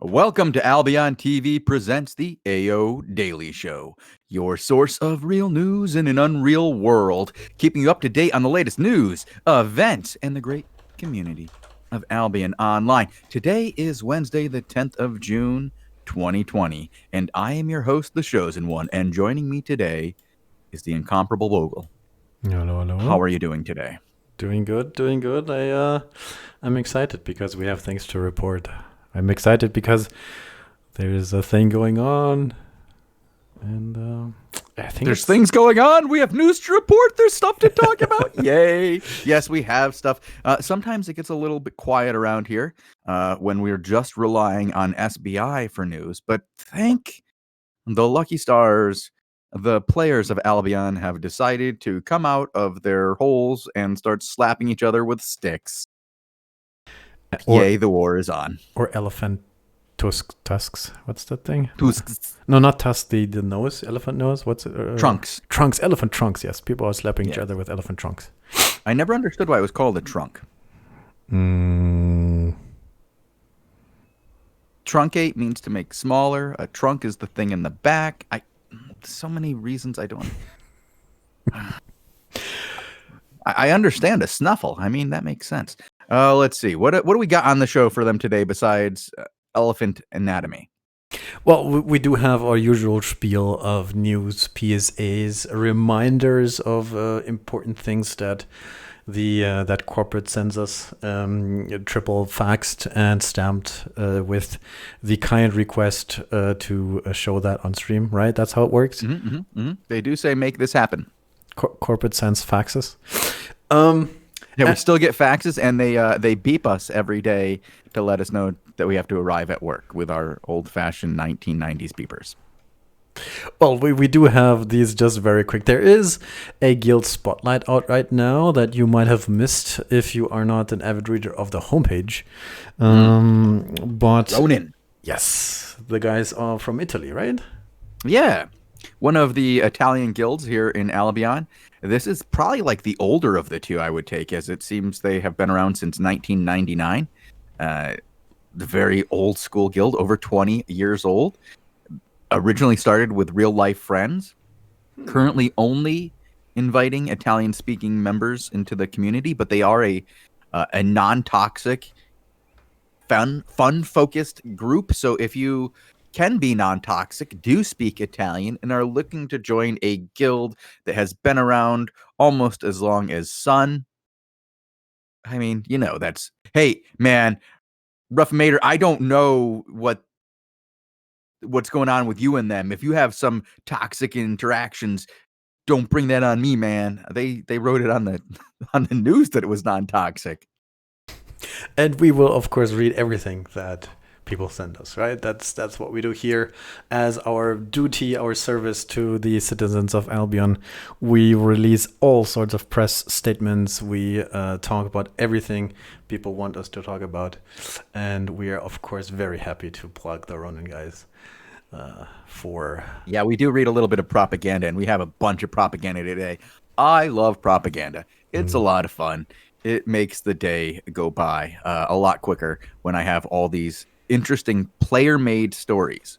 Welcome to Albion TV presents the AO Daily Show, your source of real news in an unreal world, keeping you up to date on the latest news, events, and the great community of Albion Online. Today is Wednesday, the 10th of June, 2020, and I am your host, the Shozen one, and joining me today is the incomparable Bogul. Hello. How are you doing today? Doing good. I'm excited because we have things to report. I'm excited because there is a thing going on, and I think there's things going on. We have news to report. There's stuff to talk about. Yay! Yes, we have stuff. Sometimes it gets a little bit quiet around here when we're just relying on SBI for news. But thank the lucky stars, the players of Albion have decided to come out of their holes and start slapping each other with sticks. Yay, the war is on. Or elephant tusks. What's that thing? Tusks. No, not tusk, the nose. Elephant nose. What's it? Trunks. Trunks. Elephant trunks, yes. People are slapping each other with elephant trunks. I never understood why it was called a trunk. Truncate means to make smaller. A trunk is the thing in the back. So many reasons I don't... I understand a snuffle. I mean, that makes sense. Let's see. What do we got on the show for them today besides elephant anatomy? Well, we do have our usual spiel of news, PSAs, reminders of important things that that corporate sends us, triple faxed and stamped with the kind request to show that on stream, right? That's how it works. They do say make this happen. Corporate sends faxes. Yeah, we still get faxes, and they beep us every day to let us know that we have to arrive at work with our old-fashioned 1990s beepers. Well, we do have these just very quick. There is a guild spotlight out right now that you might have missed if you are not an avid reader of the homepage. But Ronin. Yes, the guys are from Italy, right? Yeah, one of the Italian guilds here in Albion. This is probably like the older of the two, I would take, as it seems they have been around since 1999. The very old school guild, over 20 years old. Originally started with real-life friends. Currently only inviting Italian-speaking members into the community, but they are a non-toxic, fun-focused group. So if you can be non-toxic, do speak Italian, and are looking to join a guild that has been around almost as long as Sun. I mean, you know, that's... Hey, man, Rough Mater, I don't know what's going on with you and them. If you have some toxic interactions, don't bring that on me, man. They wrote it on the news that it was non-toxic. And we will, of course, read everything that people send us, right? That's what we do here as our duty, our service to the citizens of Albion. We release all sorts of press statements. We talk about everything people want us to talk about, and we are, of course, very happy to plug the Ronin guys Yeah, we do read a little bit of propaganda, and we have a bunch of propaganda today. I love propaganda. It's a lot of fun. It makes the day go by a lot quicker when I have all these interesting player-made stories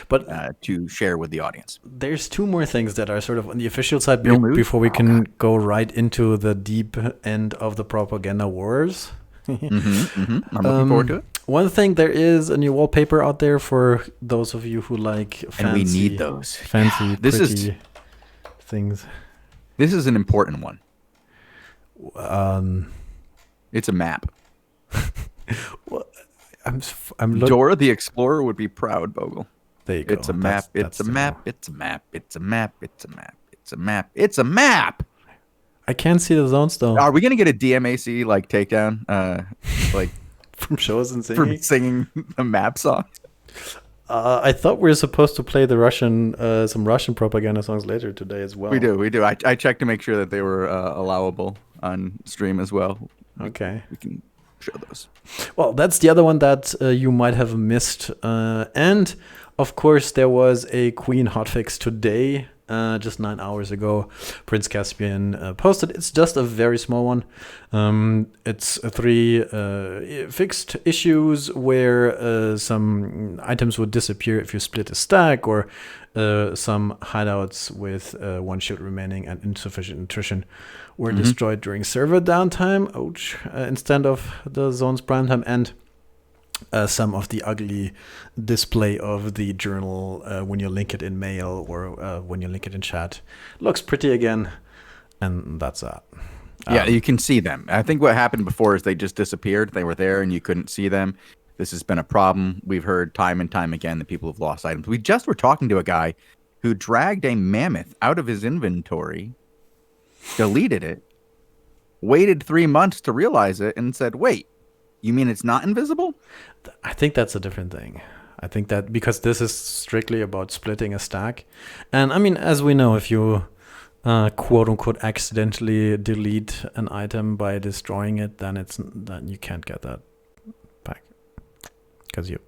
but to share with the audience. There's two more things that are sort of on the official side before we can go right into the deep end of the propaganda wars. I'm looking forward to it. One thing, there is a new wallpaper out there for those of you who like fancy, and we need those fancy, pretty things. This is an important one. It's a map. Well, I'm Dora the Explorer would be proud, Bogul. There you go. It's a map. It's a map. It's a map. It's a map. It's a map. It's a map. It's a map. I can't see the zones though. Are we gonna get a DMAC like takedown, like from Shozen singing the map song? I thought we were supposed to play the some Russian propaganda songs later today as well. We do. I checked to make sure that they were allowable on stream as well. Okay. We can show those. Well, that's the other one that you might have missed. And of course, there was a Queen hotfix today. just 9 hours ago. Prince Caspian posted. It's just a very small one. It's 3 fixed issues where some items would disappear if you split a stack, or some hideouts with 1 shield remaining and insufficient nutrition were destroyed during server downtime. Ouch. Instead of the zone's prime time, and some of the ugly display of the journal when you link it in mail or when you link it in chat looks pretty again, and that's that. Yeah, you can see them. I think what happened before is they just disappeared. They were there and you couldn't see them. This has been a problem. We've heard time and time again that people have lost items. We just were talking to a guy who dragged a mammoth out of his inventory, deleted it, waited 3 months to realize it, and said, wait, you mean it's not invisible? I think that's a different thing. I think that because this is strictly about splitting a stack. And I mean, as we know, if you quote unquote accidentally delete an item by destroying it, then you can't get that back. Because you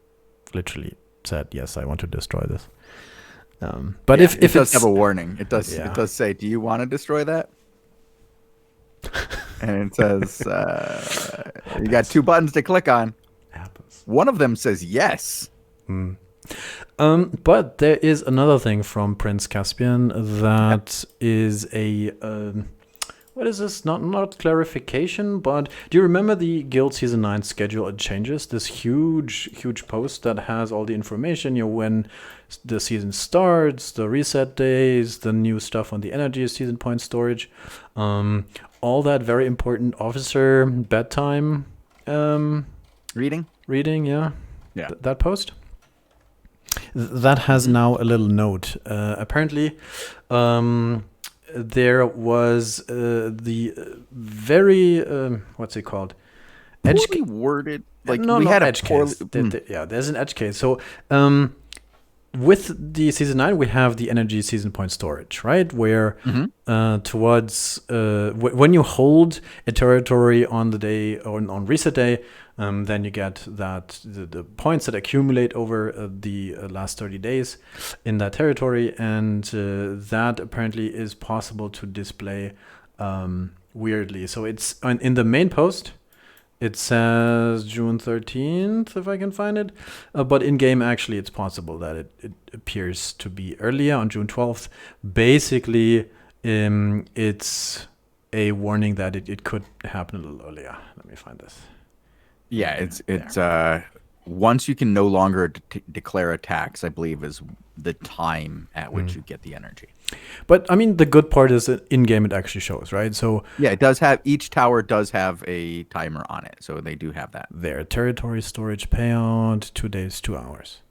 literally said, yes, I want to destroy this. But if it does have a warning. It does say, do you want to destroy that? And it says, you got 2 buttons to click on. Happens. One of them says yes. But there is another thing from Prince Caspian that is a what is this? Not clarification, but do you remember the Guild Season 9 schedule? It changes. This huge post that has all the information, when the season starts, the reset days, the new stuff on the energy season point storage, all that very important officer bedtime reading, yeah. That post. That has Mm-hmm. now a little note. Apparently, there was the very what's it called? Poorly worded. Like no, we no, had edge a poorly, case. Yeah, there's an edge case. So with the season 9, we have the energy season point storage, right? Where towards when you hold a territory on the day or on reset day, then you get that the points that accumulate over the last 30 days in that territory, and that apparently is possible to display weirdly. So it's in the main post. It says June 13th, if I can find it. But in-game, actually, it's possible that it appears to be earlier on June 12th. Basically, it's a warning that it could happen a little earlier. Let me find this. Yeah, it's once you can no longer declare attacks, I believe, is the time at which you get the energy. But I mean, the good part is that in game it actually shows, right? So yeah, it does have, each tower does have a timer on it, so they do have that. Their territory storage payout 2 days, 2 hours,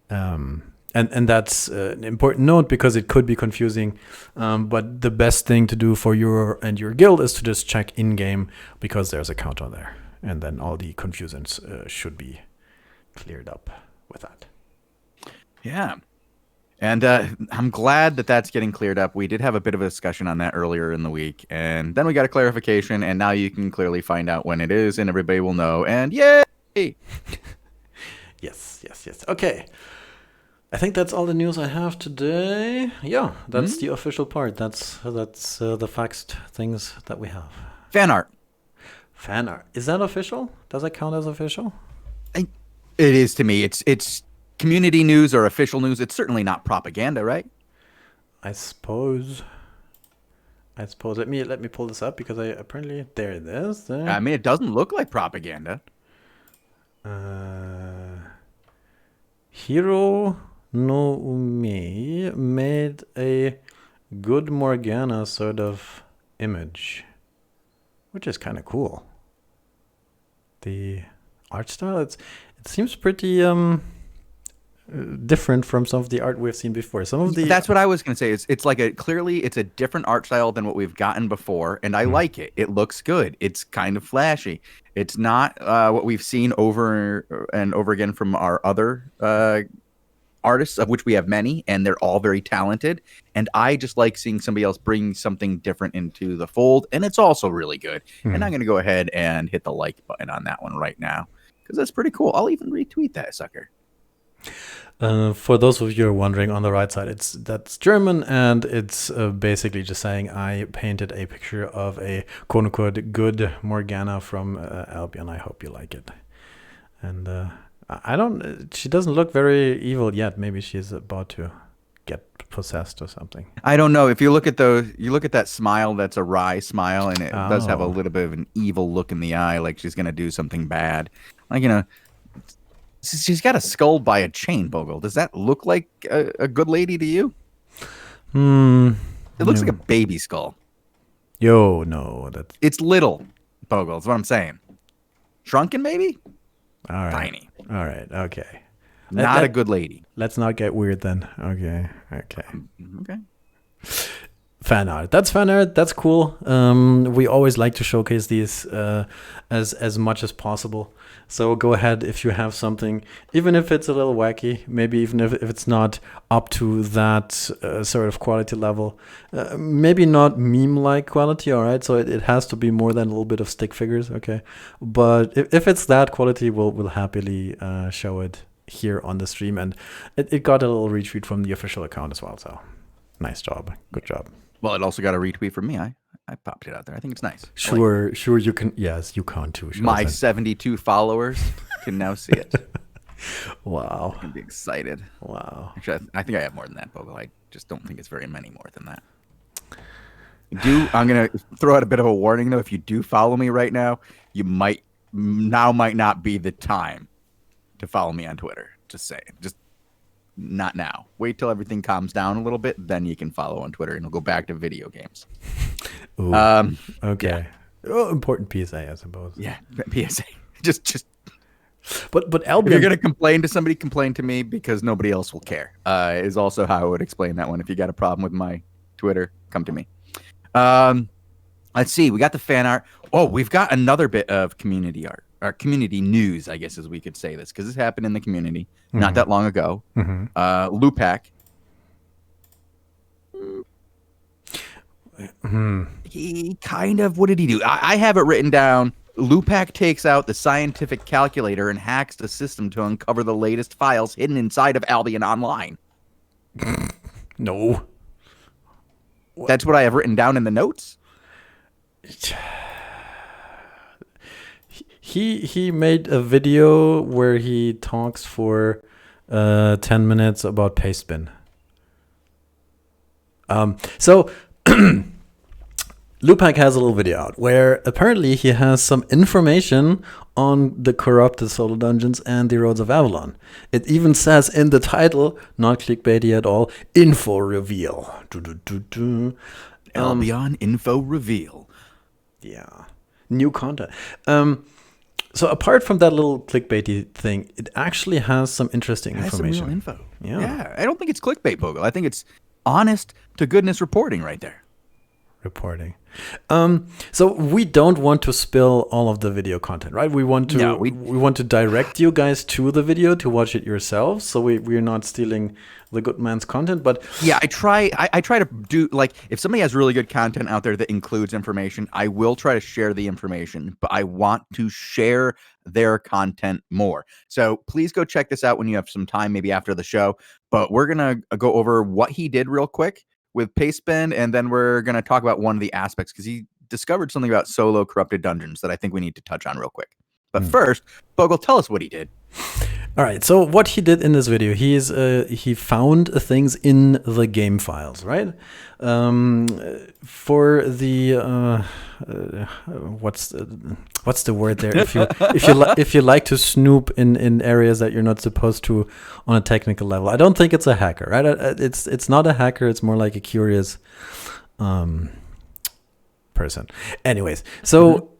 and that's an important note because it could be confusing. But the best thing to do for your guild is to just check in game because there's a counter there, and then all the confusions should be cleared up with that. Yeah. And I'm glad that that's getting cleared up. We did have a bit of a discussion on that earlier in the week, and then we got a clarification, and now you can clearly find out when it is, and everybody will know, and yay! Yes. Okay. I think that's all the news I have today. Yeah, that's the official part. That's the faxed things that we have. Fan art. Fan art. Is that official? Does that count as official? It is to me. It's community news or official news. It's certainly not propaganda, right? I suppose. Let me pull this up because apparently there it is. There. I mean, it doesn't look like propaganda. Hiro no Umi made a good Morgana sort of image, which is kind of cool. The art style, it seems pretty different from some of the art we've seen before. That's what I was going to say. It's like it's a different art style than what we've gotten before, and I like it. It looks good. It's kind of flashy. It's not what we've seen over and over again from our other artists, of which we have many, and they're all very talented. And I just like seeing somebody else bring something different into the fold, and it's also really good. And I'm going to go ahead and hit the like button on that one right now because that's pretty cool. I'll even retweet that sucker. For those of you who are wondering, on the right side, that's German, and it's basically just saying I painted a picture of a quote-unquote good Morgana from Albion. I hope you like it. And I don't. She doesn't look very evil yet. Maybe she's about to get possessed or something. I don't know. If you look at that smile, that's a wry smile, and it does have a little bit of an evil look in the eye, like she's gonna do something bad. Like, she's got a skull by a chain, Bogul. Does that look like a good lady to you? It looks like a baby skull. No, it's little, Bogul. That's what I'm saying. Shrunken, maybe? All right. Tiny. All right. Okay. Not a good lady. Let's not get weird then. Okay. Okay. Fan art. That's fan art. That's cool. We always like to showcase these as much as possible. So go ahead if you have something, even if it's a little wacky, maybe even if it's not up to that sort of quality level, maybe not meme-like quality, all right? So it has to be more than a little bit of stick figures, okay? But if it's that quality, we'll happily show it here on the stream. And it got a little retweet from the official account as well, so nice job. Good job. Well, it also got a retweet from me. I popped it out there. I think it's nice. Sure, you can. Yes, you can too. Shozen. My 72 followers can now see it. Wow. I can be excited. Wow. Actually, I think I have more than that, Bogul. I just don't think it's very many more than that. I'm going to throw out a bit of a warning, though. If you do follow me right now, might not be the time to follow me on Twitter. Just saying. Just not now. Wait till everything calms down a little bit, then you can follow on Twitter, and we'll go back to video games. Ooh, okay. Yeah. Oh, important PSA, I suppose. Yeah, PSA. Just. But Albion, if you're gonna complain to somebody, complain to me, because nobody else will care. Is also how I would explain that one. If you got a problem with my Twitter, come to me. Let's see. We got the fan art. Oh, we've got another bit of community art. Or community news, I guess, as we could say this, because this happened in the community not that long ago. Lupac. He kind of, what did he do? I have it written down. Lupac takes out the scientific calculator and hacks the system to uncover the latest files hidden inside of Albion Online. No. That's what I have written down in the notes. He made a video where he talks for 10 minutes about pastebin. So Lupac has a little video out where apparently he has some information on the corrupted solo dungeons and the roads of Avalon. It even says in the title, not clickbaity at all, info reveal. Albion info reveal. Yeah. New content. So apart from that little clickbaity thing, it actually has some interesting information. Some real info. Yeah. I don't think it's clickbait, Bogul. I think it's honest to goodness reporting right there. Reporting. So we don't want to spill all of the video content, right? We want to we want to direct you guys to the video to watch it yourselves. So we're not stealing the good man's content, but yeah, I try to do, like, if somebody has really good content out there that includes information, I will try to share the information, but I want to share their content more. So please go check this out when you have some time, maybe after the show. But we're gonna go over what he did real quick with pastebin, and then we're gonna talk about one of the aspects, because he discovered something about solo corrupted dungeons that I think we need to touch on real quick. But first, Bogul, tell us what he did. All right, so what he did in this video, he found things in the game files, right? For the what's the word there? If you like to snoop in areas that you're not supposed to on a technical level, I don't think it's a hacker, right? It's not a hacker. It's more like a curious person. Anyways, so.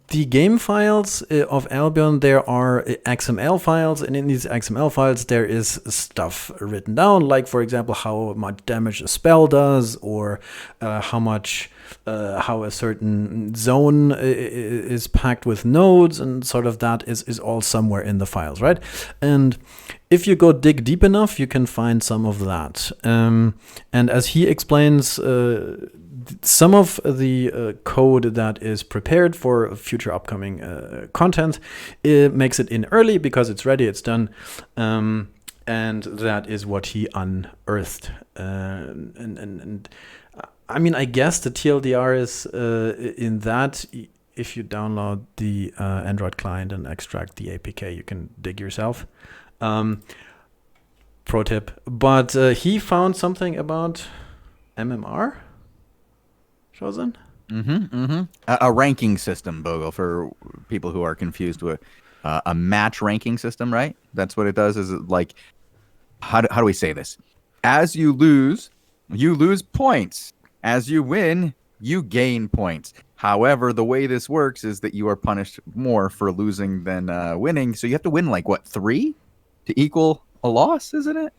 The game files of Albion, there are XML files, and in these XML files there is stuff written down, like, for example, how much damage a spell does, or how a certain zone is packed with nodes, and sort of that is all somewhere in the files, right? And if you go dig deep enough, you can find some of that. And as he explains, some of the code that is prepared for future upcoming content, it makes it in early because it's ready, it's done. and that is what he unearthed. And I mean, I guess the TLDR is in that if you download the Android client and extract the APK, you can dig yourself. Pro tip. But he found something about MMR, Shozen? A ranking system, Bogul, for people who are confused with a match ranking system, right? That's what it does. Is it like, how do we say this? As you lose points. As you win, you gain points. However, the way this works is that you are punished more for losing than winning. So you have to win like what, 3 to equal a loss, isn't it?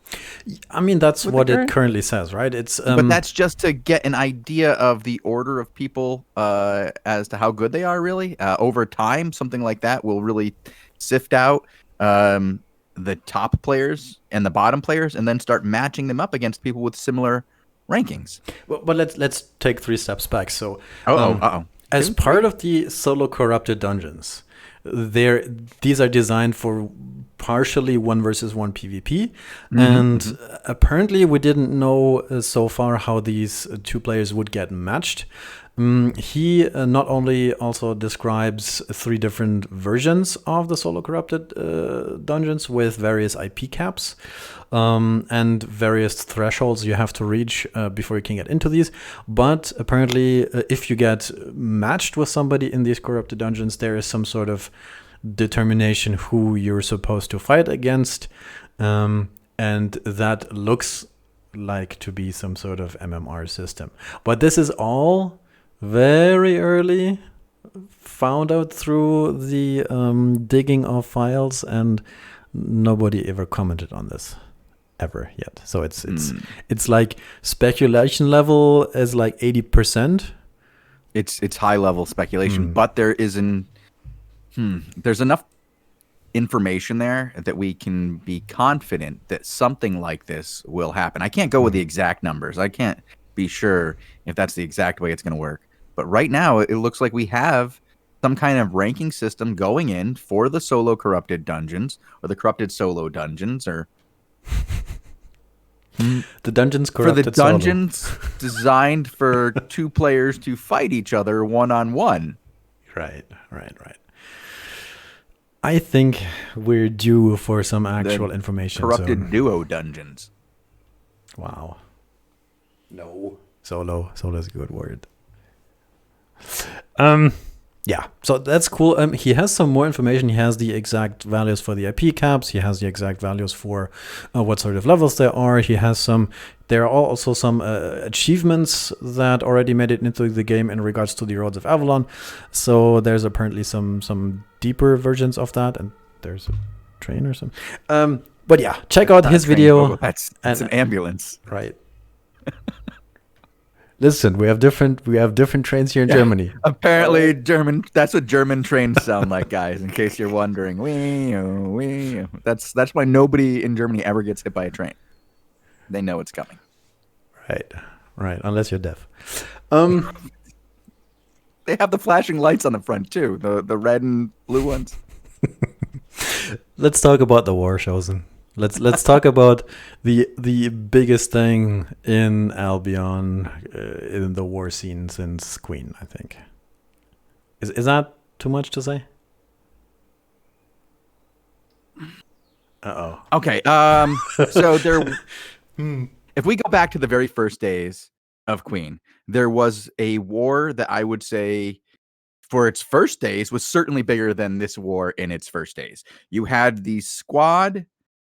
I mean, that's what it currently says, right? It's but that's just to get an idea of the order of people as to how good they are, really. Over time, something like that will really sift out the top players and the bottom players, and then start matching them up against people with similar rankings. But let's take 3 steps back. So, as 2, part of the solo corrupted dungeons, these are designed for partially 1 versus 1 PvP, and apparently we didn't know so far how these 2 players would get matched. He not only also describes 3 different versions of the solo corrupted dungeons with various IP caps and various thresholds you have to reach before you can get into these. But apparently, if you get matched with somebody in these corrupted dungeons, there is some sort of determination who you're supposed to fight against, and that looks like to be some sort of MMR system. But this is all very early, found out through the digging of files, and nobody ever commented on this ever yet. So it's like speculation level is like 80%. It's high level speculation, but there isn't. There's enough information there that we can be confident that something like this will happen. I can't go with the exact numbers. I can't be sure if that's the exact way it's going to work. But right now, it looks like we have some kind of ranking system going in for the solo corrupted dungeons, or the corrupted solo dungeons, or the dungeons corrupted for the dungeons designed for 2 players to fight each other one-on-one. Right. I think we're due for some actual information. Corrupted duo dungeons. Wow. No. Solo is a good word. Yeah, so that's cool. He has some more information. He has the exact values for the IP caps. He has the exact values for what sort of levels there are. There are also some achievements that already made it into the game in regards to the Roads of Avalon. So there's apparently some deeper versions of that, and there's a train or something. But yeah, check out his video. That's an ambulance, right? Listen, we have different trains here in Germany. Apparently, that's what German trains sound like, guys. In case you're wondering, that's why nobody in Germany ever gets hit by a train. They know it's coming. Right. Unless you're deaf. They have the flashing lights on the front too, the red and blue ones. Let's talk about the war, Shozen. Let's talk about the biggest thing in Albion in the war scene since Queen, I think. Is that too much to say? Uh-oh. Okay. So if we go back to the very first days of Queen, there was a war that I would say for its first days was certainly bigger than this war in its first days. You had the Squad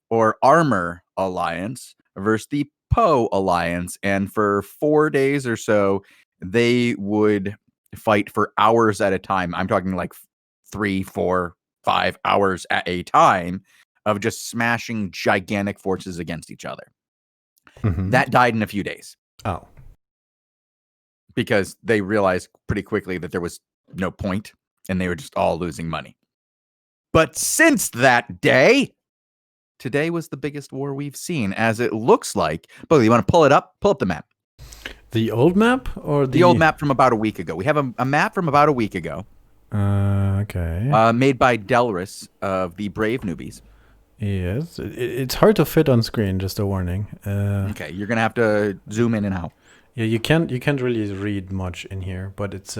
or Armor Alliance versus the Poe Alliance, and for 4 days or so, they would fight for hours at a time. I'm talking like 3, 4, 5 hours at a time of just smashing gigantic forces against each other. That died in a few days. Oh. Because they realized pretty quickly that there was no point, and they were just all losing money. But since that day, today was the biggest war we've seen, as it looks like. But you want to pull it up? Pull up the map. The old map or the old map from about a week ago? We have a map from about a week ago. Okay. Made by Delris of the Brave Newbies. Yes, it's hard to fit on screen. Just a warning. Okay, you're gonna have to zoom in and out. Yeah, you can't really read much in here, but it's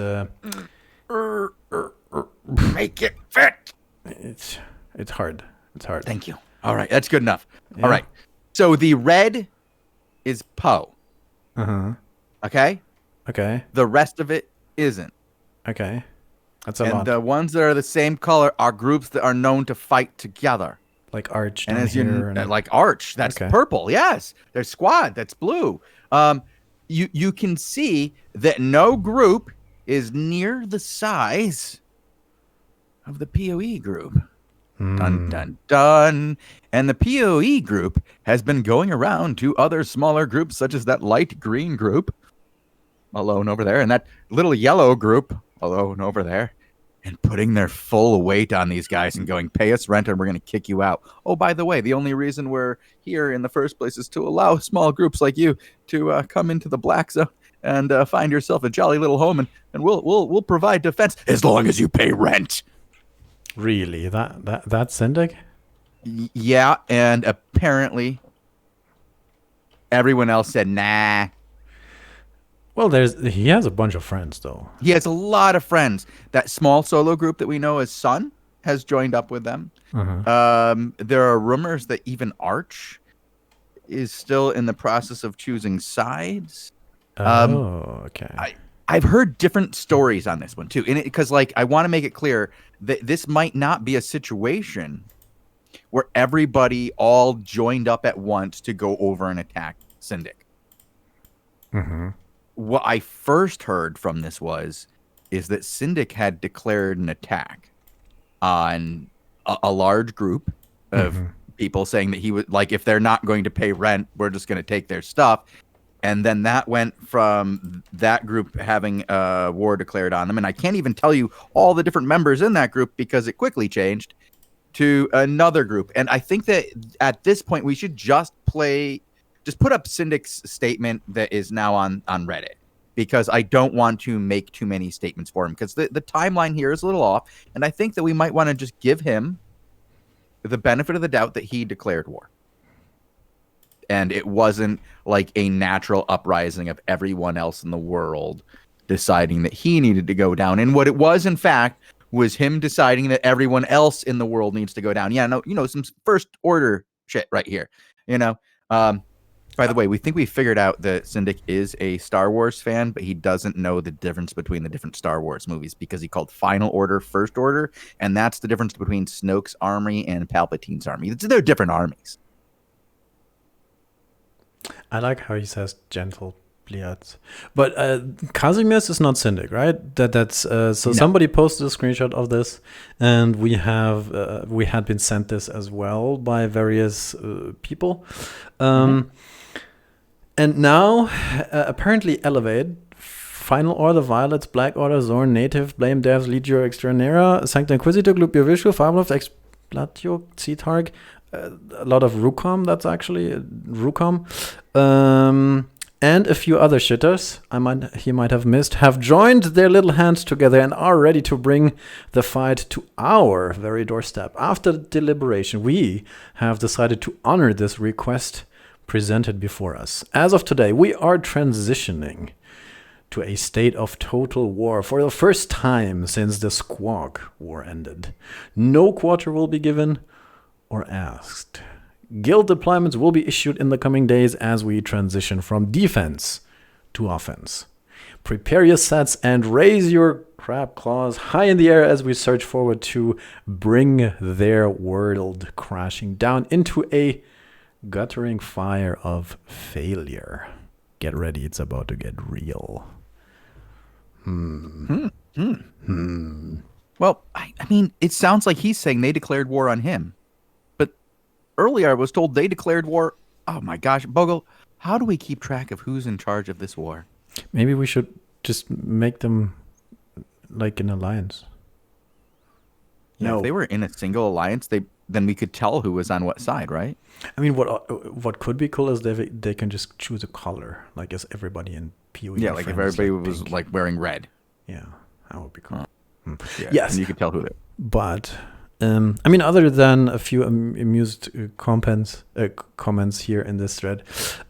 Make it fit. it's hard. It's hard. Thank you. All right, that's good enough. Yeah. All right. So the red is Poe. Uh-huh. Okay? Okay. The rest of it isn't. Okay. That's a And lot. the ones that are the same color are groups that are known to fight together. Like Arch And down as you here. And... like Arch, that's Okay. purple. Yes. There's Squad, that's blue. You can see that no group is near the size of the PoE group. Dun, dun, dun. And the PoE group has been going around to other smaller groups, such as that light green group alone over there, and that little yellow group alone over there, and putting their full weight on these guys and going, pay us rent and we're going to kick you out. Oh, by the way, the only reason we're here in the first place is to allow small groups like you to come into the black zone and find yourself a jolly little home, and we'll provide defense as long as you pay rent. Really? That's Syndic? Yeah, and apparently everyone else said nah. Well, he has a bunch of friends though. He has a lot of friends. That small solo group that we know as Sun has joined up with them. There are rumors that even Arch is still in the process of choosing sides. Okay. I've heard different stories on this one too, because like I want to make it clear that this might not be a situation where everybody all joined up at once to go over and attack Syndic. What I first heard from this is that Syndic had declared an attack on a large group of people, saying that he would, like, if they're not going to pay rent, we're just going to take their stuff. And then that went from that group having a war declared on them, and I can't even tell you all the different members in that group because it quickly changed, to another group. And I think that at this point we should just put up Syndic's statement that is now on Reddit, because I don't want to make too many statements for him, because the timeline here is a little off, and I think that we might want to just give him the benefit of the doubt that he declared war. And it wasn't like a natural uprising of everyone else in the world deciding that he needed to go down. And what it was, in fact, was him deciding that everyone else in the world needs to go down. Yeah, no, some first order shit right here. By the way, we think we figured out that Syndic is a Star Wars fan, but he doesn't know the difference between the different Star Wars movies, because he called Final Order First Order, and that's the difference between Snoke's army and Palpatine's army. They're different armies. I like how he says gentle Pliats. But Kazimierz is not Syndic, right? That's no. Somebody posted a screenshot of this, and we had been sent this as well by various people. And now, apparently Elevate, Final Order, Violets, Black Order, Zorn, Native, Blame Devs, Legio Extraordinaire, Sancta Inquisitor, Glupio Vishu, Fabloft, Explatio, Citarg, a lot of Rucom, that's actually Rucom, and a few other shitters he might have missed, have joined their little hands together and are ready to bring the fight to our very doorstep. After deliberation, we have decided to honor this request presented before us. As of today, we are transitioning to a state of total war for the first time since the Squawk War ended. No quarter will be given or asked. Guild deployments will be issued in the coming days as we transition from defense to offense. Prepare your sets and raise your crab claws high in the air as we surge forward to bring their world crashing down into a guttering fire of failure. Get ready, it's about to get real. Well, I mean, it sounds like he's saying they declared war on him. But earlier I was told they declared war. Oh my gosh, Bogul, how do we keep track of who's in charge of this war? Maybe we should just make them like an alliance. Yeah, if they were in a single alliance, then we could tell who was on what side, right? I mean, what could be cool is they can just choose a color, like as everybody in PoE. Yeah, like if everybody was like wearing red. Yeah, that would be cool. Yeah, yes, and you could tell who they. But I mean, other than a few amused comments here in this thread,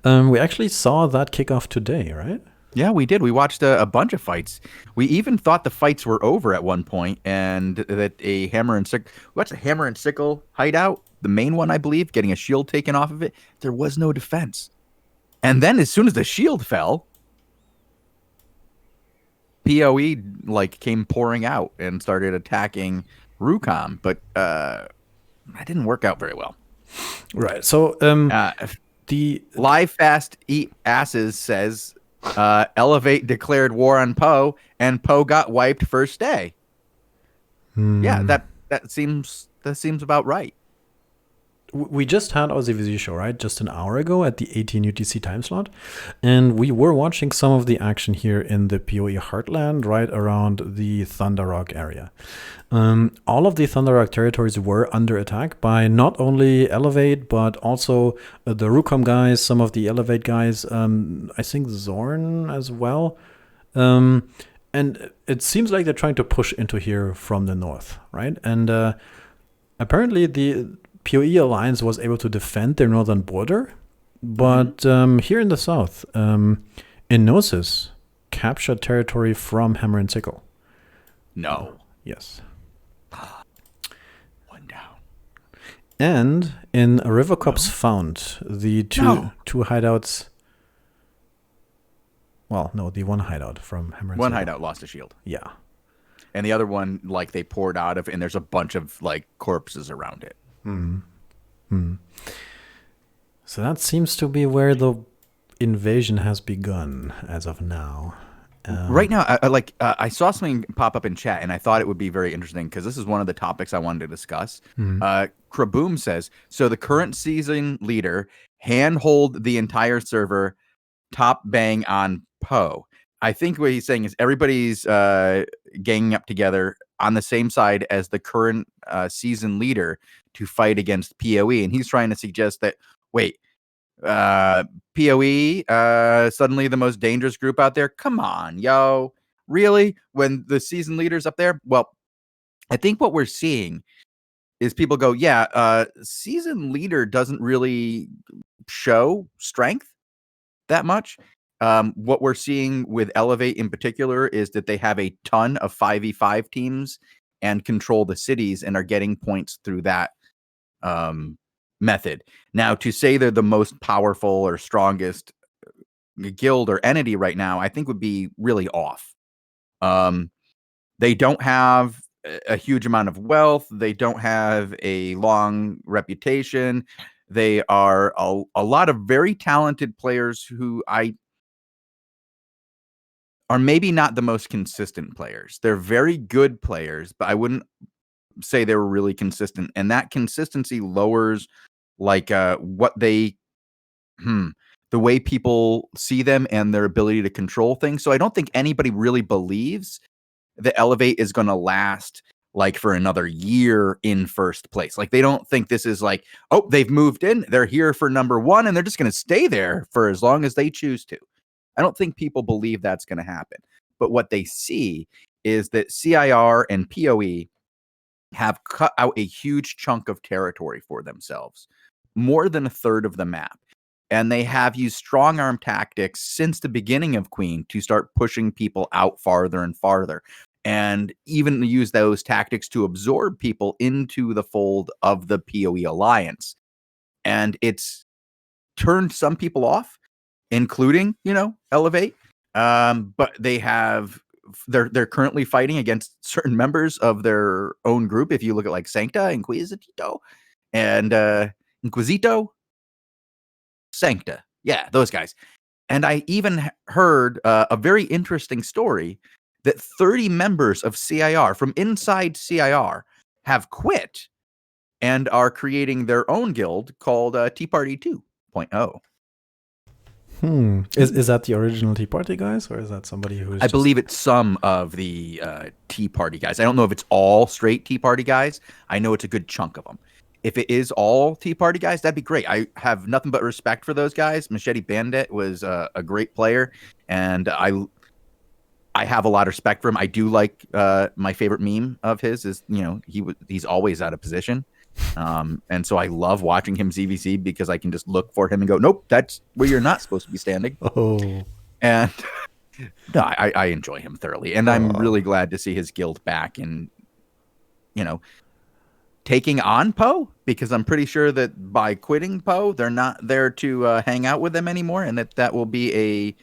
we actually saw that kickoff today, right? Yeah, we did. We watched a bunch of fights. We even thought the fights were over at one point, and that a hammer and sickle. What's a hammer and sickle hideout? The main one, I believe, getting a shield taken off of it. There was no defense, and then as soon as the shield fell, PoE came pouring out and started attacking Rucom, but that didn't work out very well. Right. So the Live Fast Eat Asses says Elevate declared war on Poe, and Poe got wiped first day. Yeah, that seems about right. We just had our ZVZ show, right? Just an hour ago at the 18 UTC time slot. And we were watching some of the action here in the PoE Heartland, right around the Thunder Rock area. All of the Thunder Rock territories were under attack by not only Elevate, but also the Rucom guys, some of the Elevate guys, I think Zorn as well. And it seems like they're trying to push into here from the north, right? And apparently the PoE Alliance was able to defend their northern border, but here in the south, Enosis captured territory from Hammer and Sickle. No. Yes. One down. And in River Cops Found, the two hideouts. Well, no, the one hideout from Hammer and Sickle. One hideout lost a shield. Yeah. And the other one, they poured out of, and there's a bunch of corpses around it. So that seems to be where the invasion has begun as of now. Right now, I saw something pop up in chat, and I thought it would be very interesting because this is one of the topics I wanted to discuss. Kraboom says, so the current season leader handhold the entire server, top bang on Poe. I think what he's saying is everybody's ganging up together on the same side as the current season leader to fight against PoE. And he's trying to suggest that, wait, PoE, suddenly the most dangerous group out there? Come on, yo. Really? When the season leader's up there? Well, I think what we're seeing is people go, season leader doesn't really show strength that much. What we're seeing with Elevate in particular is that they have a ton of 5v5 teams and control the cities and are getting points through that method. Now, to say they're the most powerful or strongest guild or entity right now, I think would be really off. They don't have a huge amount of wealth. They don't have a long reputation. They are a lot of very talented players who are maybe not the most consistent players. They're very good players, but I wouldn't say they were really consistent. And that consistency lowers what they the way people see them and their ability to control things. So I don't think anybody really believes that Elevate is going to last for another year in first place. They don't think this is they've moved in, they're here for number one, and they're just going to stay there for as long as they choose to. I don't think people believe that's going to happen. But what they see is that CIR and PoE have cut out a huge chunk of territory for themselves, more than a third of the map. And they have used strong arm tactics since the beginning of Queen to start pushing people out farther and farther, and even use those tactics to absorb people into the fold of the PoE Alliance. And it's turned some people off, including, Elevate. But they're currently fighting against certain members of their own group. If you look at Sancta, Inquisito, and Inquisito, Sancta. Yeah, those guys. And I even heard a very interesting story that 30 members of CIR from inside CIR have quit and are creating their own guild called Tea Party 2.0. Is that the original Tea Party guys, or is that somebody who's? I believe it's some of the Tea Party guys. I don't know if it's all straight Tea Party guys. I know it's a good chunk of them. If it is all Tea Party guys, that'd be great. I have nothing but respect for those guys. Machete Bandit was a great player, and I I have a lot of respect for him. I do like my favorite meme of his is, he's always out of position. And so I love watching him ZVZ because I can just look for him and go, nope, that's where you're not supposed to be standing. Oh. And no, I enjoy him thoroughly. And I'm really glad to see his guild back and, taking on Poe, because I'm pretty sure that by quitting Poe, they're not there to hang out with them anymore, and that will be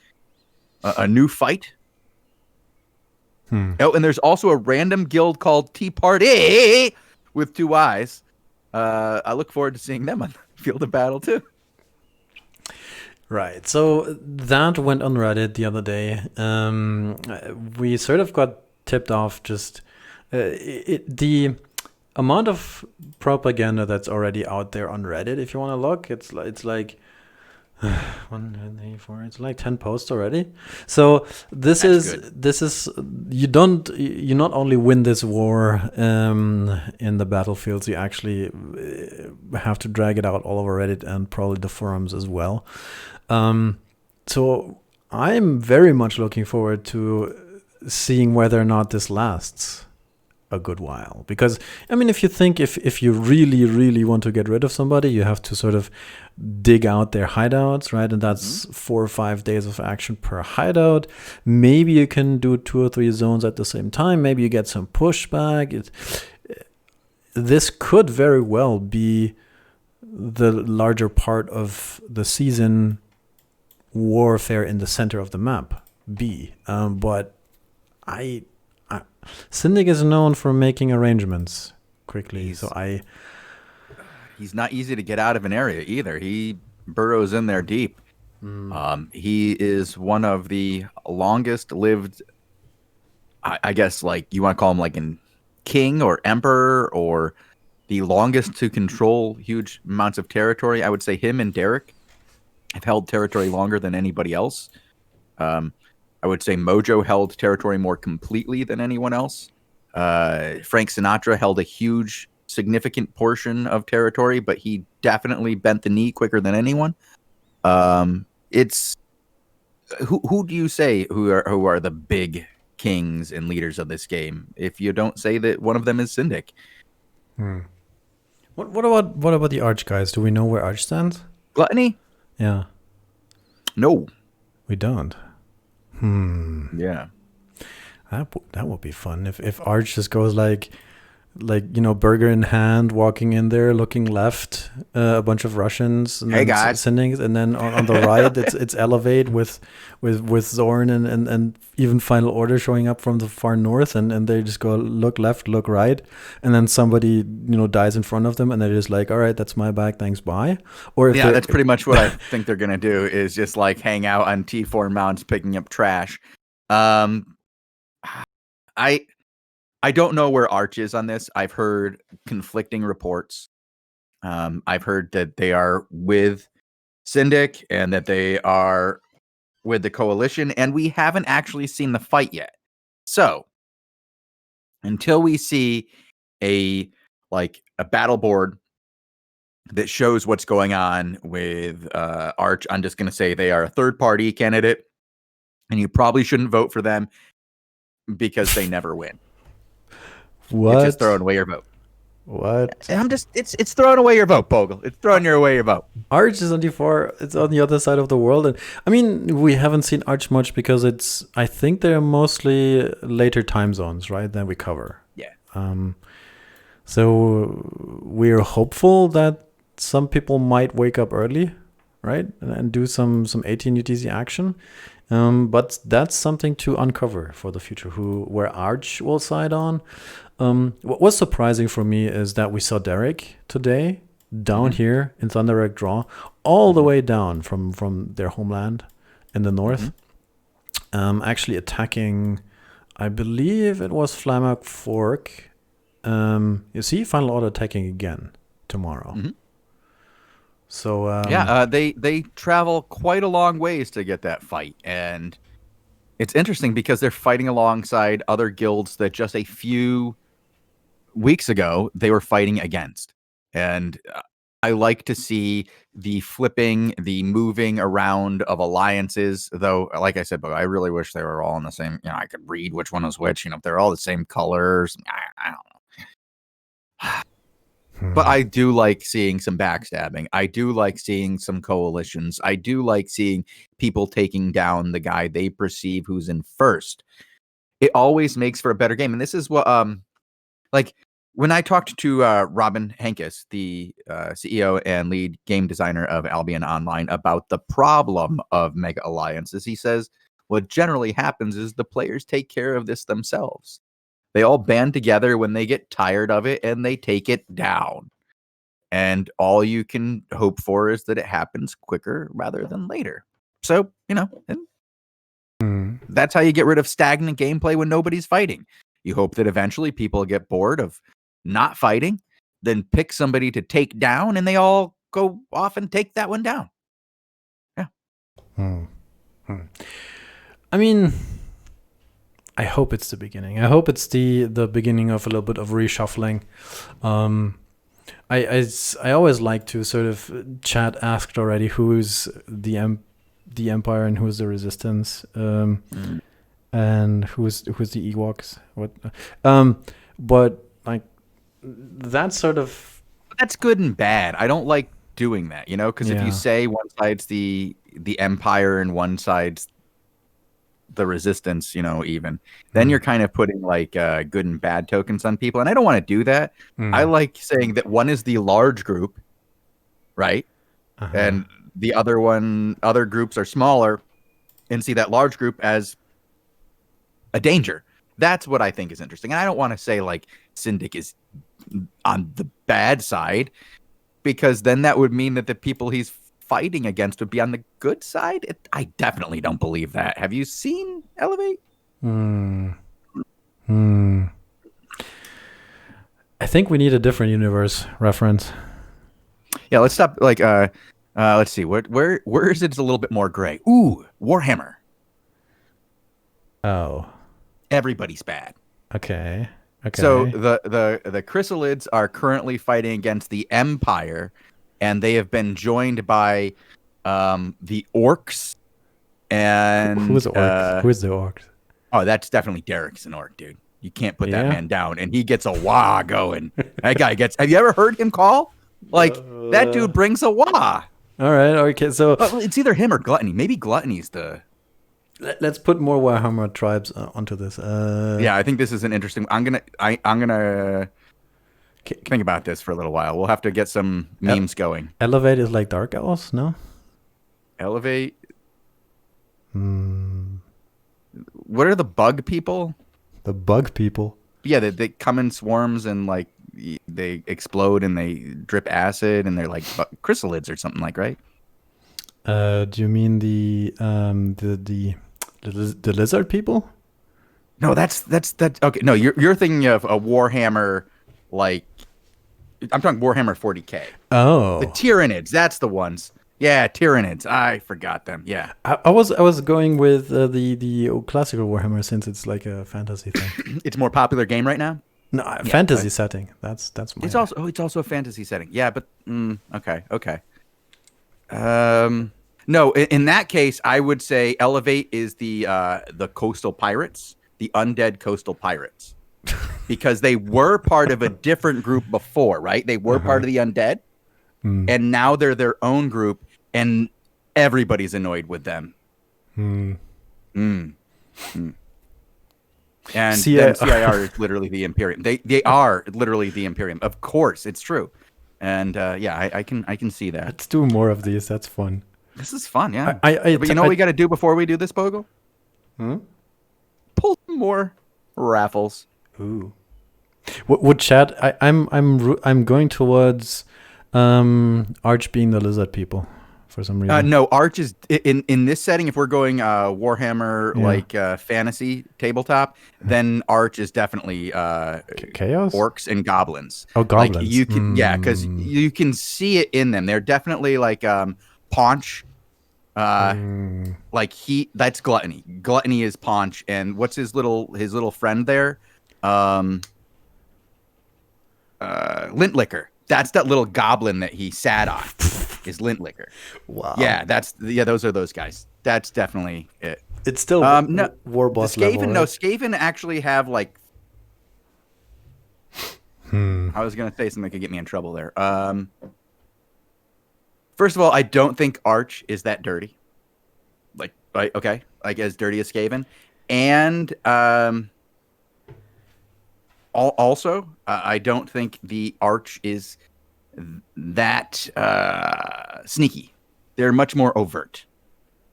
a new fight. Oh, and there's also a random guild called Tea Party with 2 eyes. I look forward to seeing them on the field of battle too. Right. So that went on Reddit the other day. We sort of got tipped off just the amount of propaganda that's already out there on Reddit. If you want to look, it's like 1, 2, 3, 4. It's like 10 posts already. So this is you not only win this war in the battlefields, you actually have to drag it out all over Reddit and probably the forums as well. So I'm very much looking forward to seeing whether or not this lasts a good while, because I mean, if you think if you really want to get rid of somebody, you have to sort of dig out their hideouts, right? And that's 4 or 5 days of action per hideout. Maybe you can do 2 or 3 zones at the same time. Maybe you get some pushback. This could very well be the larger part of the season warfare in the center of the map but Syndic is known for making arrangements quickly, he's not easy to get out of an area either. He burrows in there deep. He is one of the longest lived, I guess, like you want to call him like a king or emperor, or the longest to control huge amounts of territory. I would say him and Derek have held territory longer than anybody else. I would say Mojo held territory more completely than anyone else. Frank Sinatra held a huge, significant portion of territory, but he definitely bent the knee quicker than anyone. It's who do you say who are the big kings and leaders of this game if you don't say that one of them is Syndic? What about the Arch guys? Do we know where Arch stands? Gluttony? Yeah. No, we don't. Yeah. That would be fun if Arch just goes like burger in hand, walking in there, looking left, a bunch of Russians, and hey guys, sending, and then on the right it's Elevate with Zorn and even Final Order showing up from the far north, and they just go look left, look right, and then somebody dies in front of them, and they're just like, all right, that's my bag, thanks, bye. Or if that's pretty much what I think they're gonna do, is just like hang out on T4 mounts picking up trash. I don't know where Arch is on this. I've heard conflicting reports. I've heard that they are with Syndic and that they are with the Coalition, and we haven't actually seen the fight yet. So until we see a battle board that shows what's going on with Arch, I'm just going to say they are a third-party candidate, and you probably shouldn't vote for them because they never win. What? It's just throwing away your vote. What? It's throwing away your vote, Bogul. It's throwing away your vote. Arch is on D4. It's on the other side of the world. And I mean, we haven't seen Arch much because I think they're mostly later time zones, right? That we cover. Yeah. So we're hopeful that some people might wake up early, right? And do some 18 UTC action. But that's something to uncover for the future, where Arch will side on. What was surprising for me is that we saw Derek today down here in Thunderwreck Draw, all the way down from their homeland in the north, actually attacking, I believe it was Flamak Fork. You see, Final Order attacking again tomorrow. So they travel quite a long ways to get that fight, and it's interesting because they're fighting alongside other guilds that just a few weeks ago they were fighting against. And I like to see the flipping, the moving around of alliances. Though, like I said, but I really wish they were all in the same. I could read which one was which. If they're all the same colors, I don't know. But I do like seeing some backstabbing. I do like seeing some coalitions. I do like seeing people taking down the guy they perceive who's in first. It always makes for a better game. And this is what like when I talked to Robin Hankis, the CEO and lead game designer of Albion Online, about the problem of mega alliances, he says what generally happens is the players take care of this themselves. They all band together when they get tired of it and they take it down. And all you can hope for is that it happens quicker rather than later. So, that's how you get rid of stagnant gameplay when nobody's fighting. You hope that eventually people get bored of not fighting, then pick somebody to take down, and they all go off and take that one down. Yeah. I mean, I hope it's the beginning. I hope it's the beginning of a little bit of reshuffling. I always like to sort of chat asked already who's the Empire and who's the Resistance, and who's the Ewoks. But like that's sort of that's good and bad. I don't like doing that, because if you say one side's the Empire and one side's the Resistance, even then you're kind of putting like good and bad tokens on people, and I don't want to do that. I like saying that one is the large group, right? And the other groups are smaller, and see that large group as a danger. That's what I think is interesting. And I don't want to say like Syndic is on the bad side, because then that would mean that the people he's fighting against would be on the good side. I definitely don't believe that. Have you seen Elevate? I think we need a different universe reference. Yeah, let's stop. Like, let's see. Where is it? It's a little bit more gray. Ooh, Warhammer. Oh, everybody's bad. Okay. So the Chrysalids are currently fighting against the Empire, and they have been joined by the Orcs. And who's the Orcs? Who's the Orcs? Oh, that's definitely Derek's an Orc, dude. You can't put that man down, and he gets a wah going. That guy gets. Have you ever heard him call? Like that dude brings a wah. All right. Okay. So it's either him or Gluttony. Maybe Gluttony's the. Let's put more Warhammer tribes onto this. Yeah, I think this is an interesting. I'm gonna think about this for a little while. We'll have to get some memes going. Elevate is like Dark Elves, no? Elevate. What are the bug people? The bug people. Yeah, they come in swarms and like they explode and they drip acid and they're like chrysalids or something like, right? Do you mean the lizard people? No, that's okay. No, you're thinking of a Warhammer, like I'm talking Warhammer 40K. Oh, the Tyranids. That's the ones. Yeah, Tyranids. I forgot them. Yeah, I was going with the classical Warhammer since it's like a fantasy thing. It's a more popular game right now. No, fantasy setting. That's my. It's also a fantasy setting. Yeah, but okay. No, in that case, I would say Elevate is the coastal pirates, the undead coastal pirates, because they were part of a different group before, right? They were part of the undead, and now they're their own group, and everybody's annoyed with them. And then CIR is literally the Imperium. They are literally the Imperium. Of course, it's true. And I can see that. Let's do more of these. That's fun. This is fun, yeah. But you know what we got to do before we do this, Bogul? Pull some more raffles. Ooh. Would chat? I'm going towards Arch being the lizard people for some reason. No, Arch is in this setting. If we're going Warhammer like fantasy tabletop, then Arch is definitely chaos, orcs and goblins. Oh, goblins! Like you can because you can see it in them. They're definitely like Paunch. Like that's Gluttony. Gluttony is Paunch, and what's his little friend there? Lintlicker. That's that little goblin that he sat on. Is Lint Liquor. Wow. Yeah, those are those guys. That's definitely it. It's still No, war the boss Skaven, level, right? no, Skaven actually have like. Hmm. I was gonna say something that could get me in trouble there. First of all, I don't think Arch is that dirty. Like, right, okay, like as dirty as Skaven, and also, I don't think the Arch is that sneaky. They're much more overt.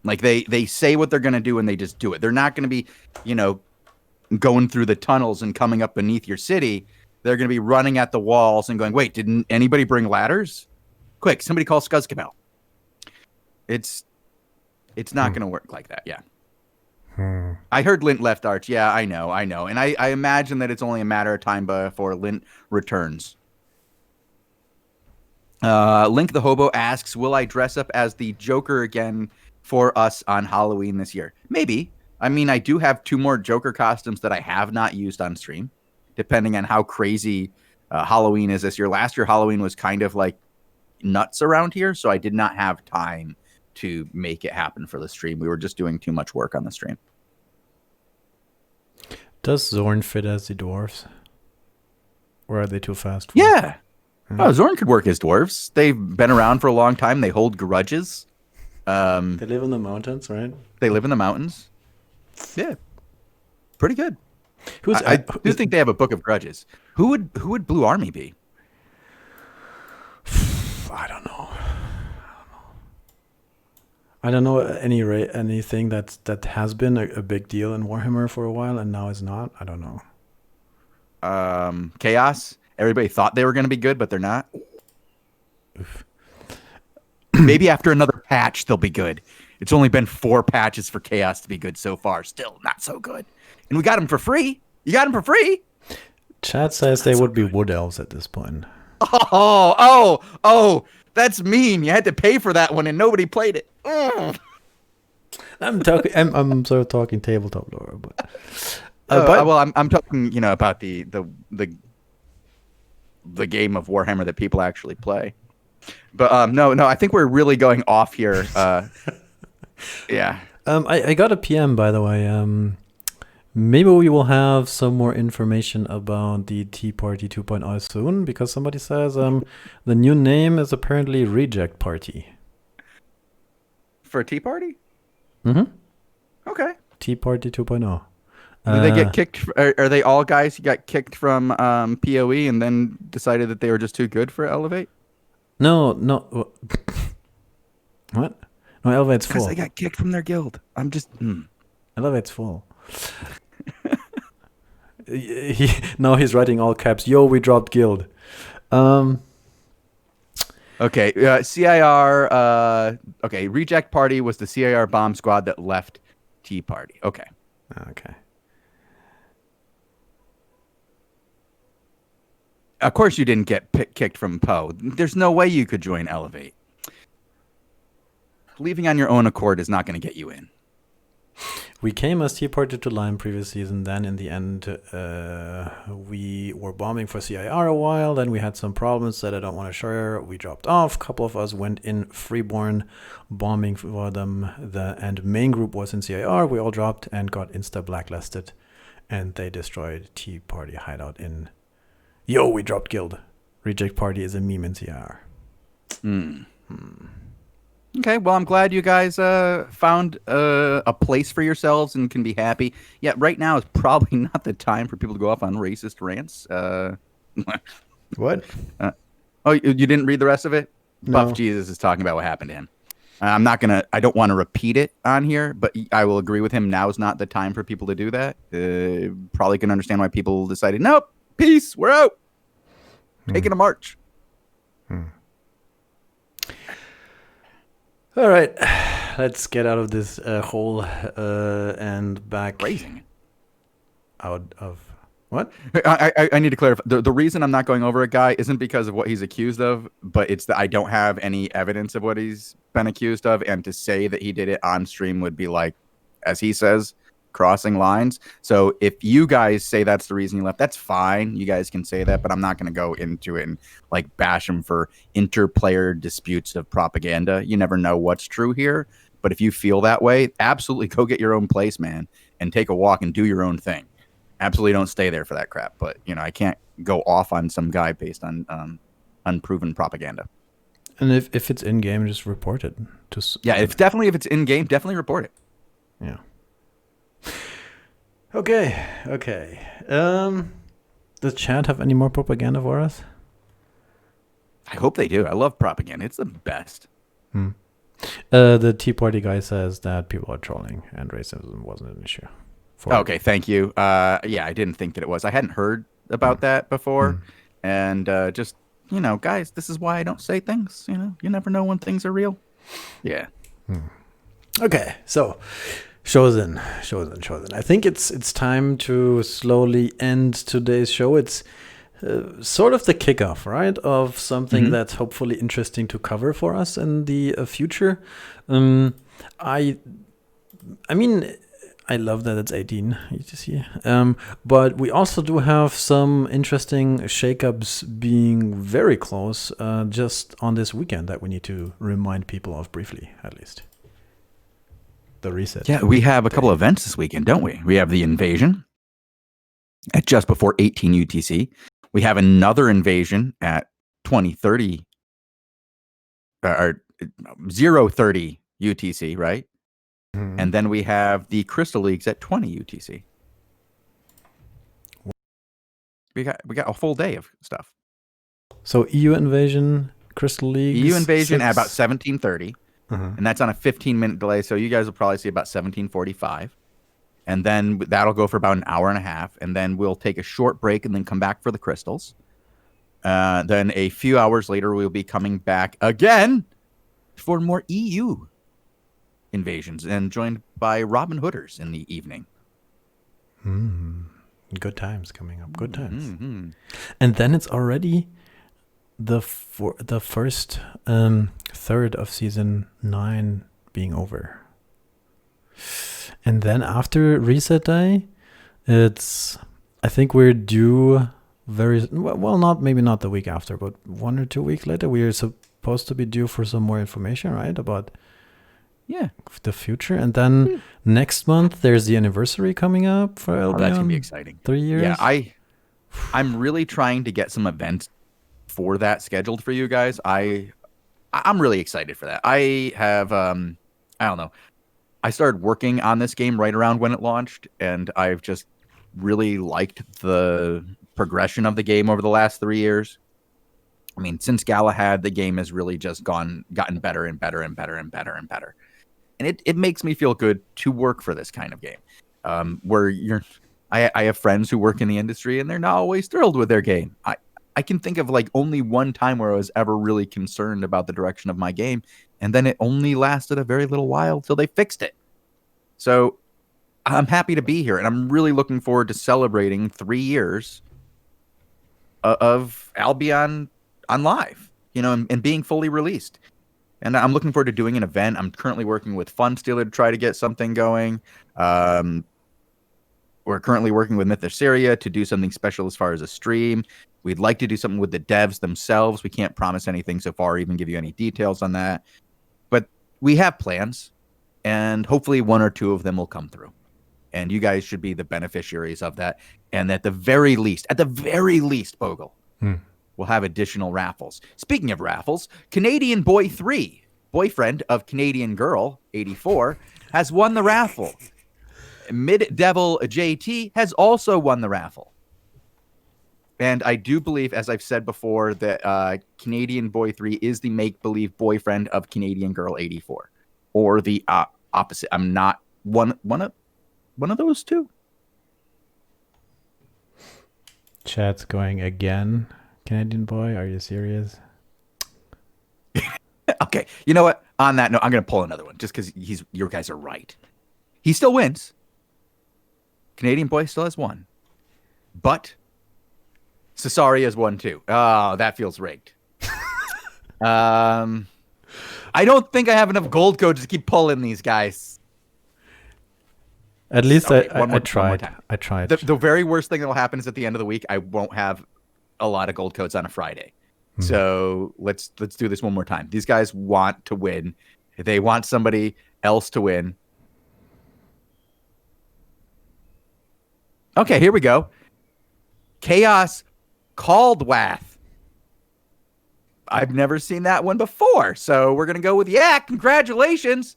Like they say what they're gonna do and they just do it. They're not gonna be, going through the tunnels and coming up beneath your city. They're gonna be running at the walls and going, "Wait, didn't anybody bring ladders? Quick, somebody call Skuzzcabel." It's not gonna work like that. Yeah. I heard Lint left Arch. Yeah, I know. And I imagine that it's only a matter of time before Lint returns. Link the Hobo asks, will I dress up as the Joker again for us on Halloween this year? Maybe. I mean, I do have 2 more Joker costumes that I have not used on stream, depending on how crazy Halloween is this year. Last year, Halloween was kind of like nuts around here, so I did not have time to make it happen for the stream. We were just doing too much work on the stream. Does Zorn fit as the dwarves? Or are they too fast? Yeah. Oh, Zorn could work as dwarves. They've been around for a long time. They hold grudges. They live in the mountains, right? They live in the mountains. Yeah. Pretty good. I do think they have a book of grudges. Who would Blue Army be? I don't know. I don't know anything that has been a big deal in Warhammer for a while and now is not. I don't know. Chaos. Everybody thought they were going to be good, but they're not. Maybe after another patch, they'll be good. It's only been 4 patches for Chaos to be good so far. Still not so good. And we got them for free. You got them for free? Chat says they would be wood elves at this point. Oh, that's mean. You had to pay for that one and nobody played it. I'm sort of talking tabletop lore, but I'm talking, about the game of Warhammer that people actually play. But no, I think we're really going off here. Yeah. I got a PM, by the way. Maybe we will have some more information about the Tea Party 2.0 soon, because somebody says the new name is apparently Reject Party. For a Tea Party? Mm-hmm. Okay. Tea Party 2.0. Did they get kicked? Are they all guys who got kicked from PoE and then decided that they were just too good for Elevate? No. What? No, Elevate's full. Because they got kicked from their guild. I'm just... Elevate's full. Now he's writing all caps. Yo, we dropped guild. Okay, CIR... okay, Reject Party was the CIR bomb squad that left Tea Party. Okay. Of course you didn't get kicked from Poe. There's no way you could join Elevate. Leaving on your own accord is not going to get you in. We came as Tea Party to Lime previous season. Then in the end, we were bombing for CIR a while. Then we had some problems that I don't want to share. We dropped off. A couple of us went in Freeborn bombing for them. And main group was in CIR. We all dropped and got insta-blacklisted. And they destroyed Tea Party hideout in... Yo, we dropped guild. Reject Party is a meme in CIR. Okay, well, I'm glad you guys found a place for yourselves and can be happy. Yeah, right now is probably not the time for people to go off on racist rants. What? You didn't read the rest of it? No. Buff Jesus is talking about what happened to him. I don't want to repeat it on here, but I will agree with him. Now is not the time for people to do that. Probably can understand why people decided, nope, peace, we're out. Taking a march. All right, let's get out of this hole and back. Raising. Out of what? I need to clarify. The reason I'm not going over a guy isn't because of what he's accused of, but it's that I don't have any evidence of what he's been accused of, and to say that he did it on stream would be like, as he says, crossing lines. So if you guys say that's the reason you left, that's fine. You guys can say that, but I'm not going to go into it and like bash them for interplayer disputes of propaganda. You never know what's true here. But if you feel that way, absolutely go get your own place, man, and take a walk and do your own thing. Absolutely don't stay there for that crap. But, I can't go off on some guy based on unproven propaganda. And if it's in game, just report it. Yeah, if it's in game, definitely report it. Yeah. Okay. Does chat have any more propaganda for us? I hope they do. I love propaganda. It's the best. The Tea Party guy says that people are trolling and racism wasn't an issue. Okay, thank you. Yeah, I didn't think that it was. I hadn't heard about that before. And just, guys, this is why I don't say things. You never know when things are real. Yeah. Okay, so Shozen. I think it's time to slowly end today's show. It's sort of the kickoff, right, of something that's hopefully interesting to cover for us in the future. I mean, I love that it's 18 UTC. But we also do have some interesting shakeups being very close just on this weekend that we need to remind people of briefly, at least. The reset. Yeah, we have a couple of events this weekend, don't we? We have the invasion at just before 18 UTC. We have another invasion at 2030 or 030 UTC, right? And then we have the Crystal Leagues at 20 UTC. We got a full day of stuff. So EU invasion, Crystal Leagues. EU invasion at about 1730. And that's on a 15-minute delay, so you guys will probably see about 1745. And then that'll go for about an hour and a half, and then we'll take a short break and then come back for the crystals. Then a few hours later, we'll be coming back again for more EU invasions, and joined by Robin Hooders in the evening. Good times coming up. Good times. And then it's already the first third of season 9 being over. And then after reset day, I think we're due maybe not the week after, but 1 or 2 weeks later, we are supposed to be due for some more information, right? About the future. And then next month, there's the anniversary coming up for Albion. That's going to be exciting. 3 years. Yeah, I'm really trying to get some events for that scheduled for you guys. I'm really excited for that. I have, I don't know. I started working on this game right around when it launched, and I've just really liked the progression of the game over the last 3 years. I mean, since Galahad, the game has really just gotten better and better and better and better and better. And it makes me feel good to work for this kind of game. I have friends who work in the industry, and they're not always thrilled with their game. I can think of like only one time where I was ever really concerned about the direction of my game, and then it only lasted a very little while till they fixed it. So I'm happy to be here, and I'm really looking forward to celebrating 3 years of Albion on live, and being fully released. And I'm looking forward to doing an event. I'm currently working with Funstealer to try to get something going. We're currently working with Mythosyria to do something special as far as a stream. We'd like to do something with the devs themselves. We can't promise anything so far, or even give you any details on that. But we have plans, and hopefully 1 or 2 of them will come through. And you guys should be the beneficiaries of that. And at the very least, Bogul, we'll have additional raffles. Speaking of raffles, Canadian Boy 3, boyfriend of Canadian Girl 84, has won the raffle. Mid Devil JT has also won the raffle. And I do believe, as I've said before, that Canadian Boy 3 is the make-believe boyfriend of Canadian Girl 84. Or the opposite. I'm not one of those two. Chat's going again. Canadian Boy, are you serious? Okay, you know what? On that note, I'm going to pull another one just because your guys are right. He still wins. Canadian Boy still has 1. But Cesaria has 1 too. Oh, that feels rigged. I don't think I have enough gold codes to keep pulling these guys. At least Okay, I one more tried. time. I tried. The very worst thing that will happen is at the end of the week, I won't have a lot of gold codes on a Friday. So let's do this one more time. These guys want to win. They want somebody else to win. Okay, here we go. Chaos called Wath. I've never seen that one before. So we're going to go with, congratulations.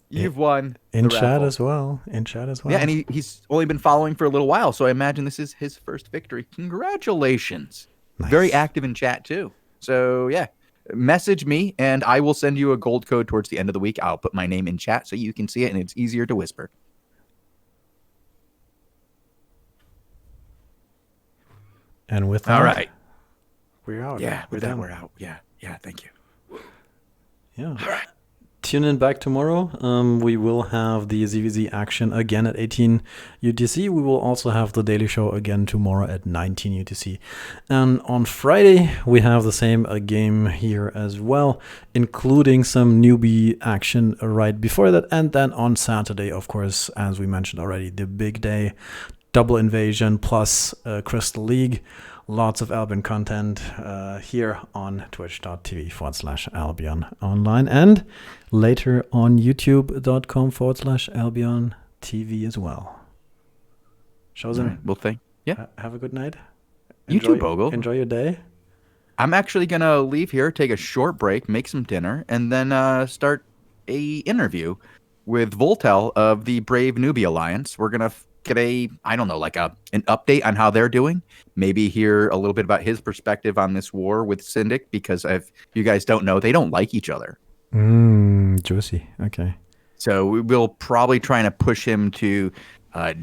You've won. In chat as well. In chat as well. Yeah, and he's only been following for a little while. So I imagine this is his first victory. Congratulations. Nice. Very active in chat too. So yeah, message me and I will send you a gold code towards the end of the week. I'll put my name in chat so you can see it and it's easier to whisper. And with that, all right, we're out. Yeah, with that we're out. Yeah, thank you. Yeah. All right. Tune in back tomorrow. We will have the ZVZ action again at 18 UTC. We will also have the Daily Show again tomorrow at 19 UTC. And on Friday, we have the same game here as well, including some newbie action right before that. And then on Saturday, of course, as we mentioned already, the big day, double invasion plus Crystal League. Lots of Albion content here on twitch.tv/Albion Online and later on youtube.com/AlbionTV as well. Shozen, right, well, have a good night. You too, Bogul. Enjoy your day. I'm actually going to leave here, take a short break, make some dinner, and then start a interview with Voltel of the Brave Newbie Alliance. We're going to get an update on how they're doing, maybe hear a little bit about his perspective on this war with Syndic, because if you guys don't know, they don't like each other. Juicy. Okay. So we'll probably try to push him to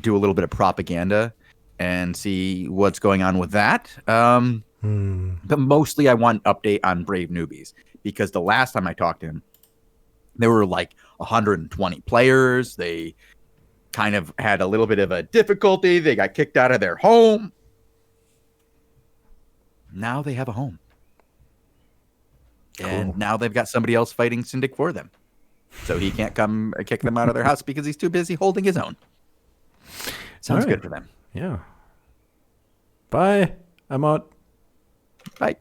do a little bit of propaganda and see what's going on with that. But mostly I want an update on Brave Newbies, because the last time I talked to him, there were like 120 players. They kind of had a little bit of a difficulty. They got kicked out of their home. Now they have a home. Cool. And now they've got somebody else fighting Syndic for them. So he can't come kick them out of their house because he's too busy holding his own. Sounds good for them. Yeah. Bye. I'm out. Bye.